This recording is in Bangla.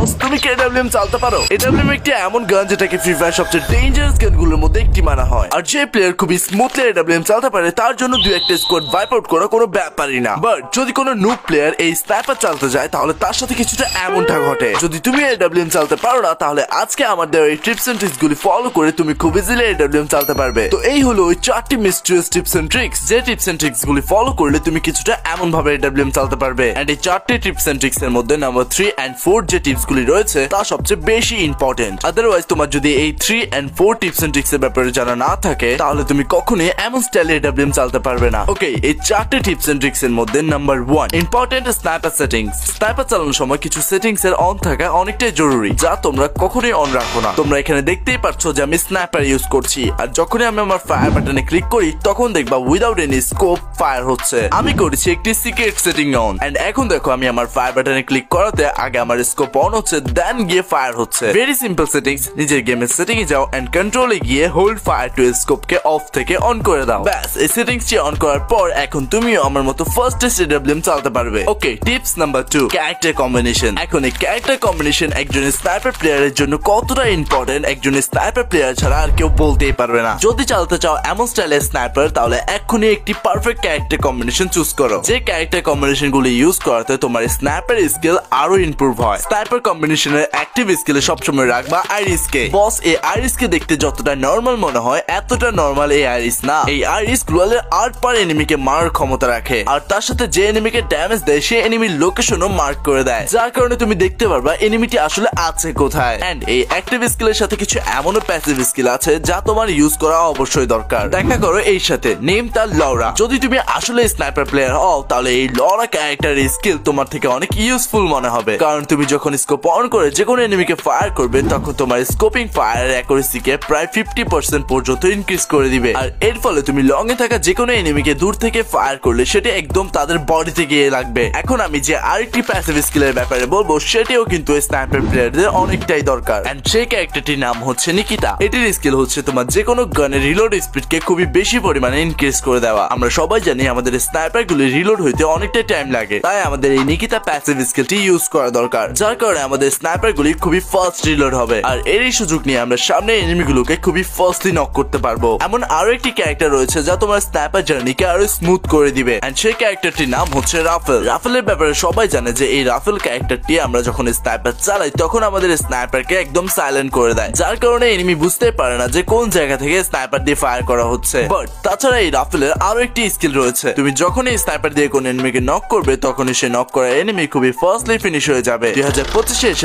বস তুমি কি এডব্লিউএম চালাতে পারো? এডব্লিউএম একটি এমন গান যেটাকে ফ্রি ফায়ার সবচেয়ে ডেঞ্জারাস গানগুলোর মধ্যে একটি মানা হয়। আর যে প্লেয়ার খুবই স্মুথলি এডব্লিউএম চালাতে পারে তার জন্য দুই একটা স্কোয়াড ওয়াইপ আউট করা কোনো ব্যাপারই না। বাট যদি কোনো নুব প্লেয়ার এই স্নাইপার চালাতে যায় তাহলে তার সাথে কিছুটা এমনটা ঘটে। যদি তুমি এডব্লিউএম চালাতে পারো না তাহলে আজকে আমাদের এই টিপস এন্ড ট্রিক্স গুলি ফলো করে তুমি খুব ইজিলি এডব্লিউএম চালাতে পারবে। তো এই হলো ওই 4টি মিস্টেরিয়াস টিপস এন্ড ট্রিক্স, যে টিপস এন্ড ট্রিক্স গুলি ফলো করলে তুমি কিছুটা এমন ভাবে এডব্লিউএম চালাতে পারবে। এন্ড এই 4টি টিপস এন্ড ট্রিক্স এর মধ্যে নাম্বার 3 and 4 যে টিপস গুলি রয়েছে তা সবচেয়ে বেশি ইম্পর্টেন্ট। আদারওয়াইজ তোমার যদি এই 3 and 4 টিপস এন্ড ট্রিক্স এর ব্যাপারে জানা না থাকে তাহলে তুমি কখনোই এমন স্টাইলে এডব্লিউএম চালাতে পারবে না। ওকে, এই 4টি টিপস এন্ড ট্রিক্স এর মধ্যে number 1 important sniper settings. Sniper চালানোর সময় কিছু সেটিংস এর অন থাকা অনেকটাই জরুরি যা তোমরা কখনোই অন রাখো না। তোমরা এখানে দেখতেই পাচ্ছো যে আমি স্নাইপার ইউজ করছি, আর যখনই আমি আমার ফায়ার বাটনে ক্লিক করি তখন দেখবা উইদাউট এনি স্কোপ ফায়ার হচ্ছে। আমি করেছি একটি সিক্রেট সেটিং অন, এন্ড এখন দেখো আমি আমার ফায়ার বাটনে ক্লিক করাতে আগে আমার স্কোপ অন হচ্ছে, দেন গিয়ে ফায়ার হচ্ছে। Very simple settings. নিজের গেমের সেটিং এ যাও এন্ড কন্ট্রোলে গিয়ে হোল্ড ফায়ার টু স্কোপ কে অফ থেকে অন করে দাও। ব্যাস, এই সেটিংস টি অন করার পর এখন তুমিও আমার মতো ফার্স্ট এডব্লিউএম চালাতে পারবে। ওকে, টিপস নাম্বার 2 ক্যারেক্টার কম্বিনেশন। এখন এই ক্যারেক্টার কম্বিনেশন একজন স্নাইপার প্লেয়ারের জন্য কতটা ইম্পর্টেন্ট একজন স্নাইপার প্লেয়ার ছাড়া আর কেউ বলতেই পারবে না। যদি চালাতে চাও এমন স্টাইলের স্নাইপার তাহলে এক্ষুনি একটি পারফেক্ট ক্যারেক্টার কম্বিনেশন চুজ করো, যে ক্যারেক্টার কম্বিনেশন গুলি ইউজ করাতে তোমার স্নাইপার স্কিল আরো ইমপ্রুভ হয়। স্নাইপার কম্বিনেশনের অ্যাক্টিভ স্কিলে সবসময় রাখবা আইরিস কে। বস, এই আইরিস কে দেখতে যতটা নরমাল মনে হয় এতটা নরমাল এই আইরিস না। এই আইরিস গ্লোয়ালের 8 পার এনিমিকে মারার ক্ষমতা রাখে, আর তার সাথে যে এনিমিকে ড্যামেজ দেয় সেই এনিমির লোকেশনও মার্ক করে দেয়, যার কারণে তুমি দেখতে পারবা এনিমিটি আসলে আছে কোথায়। এন্ড এই অ্যাক্টিভ স্কিলের সাথে কিছু এমনও প্যাসিভ স্কিল আছে যা তোমার ইউজ করা অবশ্যই দরকার। দেখা করো এই সাথে, নেম তার লরা। যদি তুমি আসলে স্নাইপার প্লেয়ার হও তাহলে এই লরা ক্যারেক্টারের স্কিল তোমার থেকে অনেক ইউজফুল মনে হবে, কারণ তুমি যখন স্কোপ অন করে যে কোনো এনিমিকে ফায়ার করবে তখন তোমার স্কোপিং ফায়ার অ্যাকুরেসি কে প্রায় 50% পর্যন্ত ইনক্রিজ করে দিবে। আর এর ফলে তুমি লং এ থাকা যে কোনো এনিমিকে দূর থেকে ফায়ার করলে সেটা একদম তাদের বডিতে গিয়ে লাগবে। এখন আমি যে আরেকটি প্যাসিভ স্কিলের ব্যাপারে বলবো সেটিও কিন্তু স্নাইপার প্লেয়ারদের অনেকটাই দরকার, এন্ড সেই ক্যারেক্টারটির নাম হচ্ছে নিকিতা। এটির স্কিল হচ্ছে তোমার যে কোনো গানের রিলোড স্পিড কে খুবই বেশি পরিমাণে ইনক্রিজ করে দেওয়া। আমরা সবাই জানি আমাদের স্নাইপার গুলি রিলোড হইতে অনেকটাই টাইম লাগে, তাই আমাদের এই নিকিতা প্যাসিভ স্কিলটি ইউজ করা দরকার, যার কারণে আমাদের স্নাইপার গুলি খুবই ফাস্ট রিলোড হবে, আর এরই সুযোগ নিয়ে আমরা সামনে এনিমিগুলোকে খুবই ফাস্টলি নক করতে পারবো। এমন আরো একটি ক্যারেক্টার রয়েছে যা তোমার স্নাইপার জার্নিকে আরো স্মুথ করে দিবে, এন্ড সেই ক্যারেক্টারটির নাম হচ্ছে রাফেল। রাফেলের ব্যাপারে সবাই জানে যে এই রাফেল ক্যারেক্টারটি আমরা যখন স্নাইপার চালাই তখন আমাদের স্নাইপারকে একদম সাইলেন্ট করে দেয়, যার কারণে এনিমি বুঝতে পারে না যে কোন জায়গা থেকে স্নাইপার দিয়ে ফায়ার করা হচ্ছে। বাট তাছাড়া এই রাফেলের আরো একটি স্কিল রয়েছে, তুমি যখনই স্নাইপার দিয়ে কোন এনিমিকে নক করবে তখনই সে নক করা এনিমি খুবই ফাস্টলি ফিনিশ হয়ে যাবে। 2025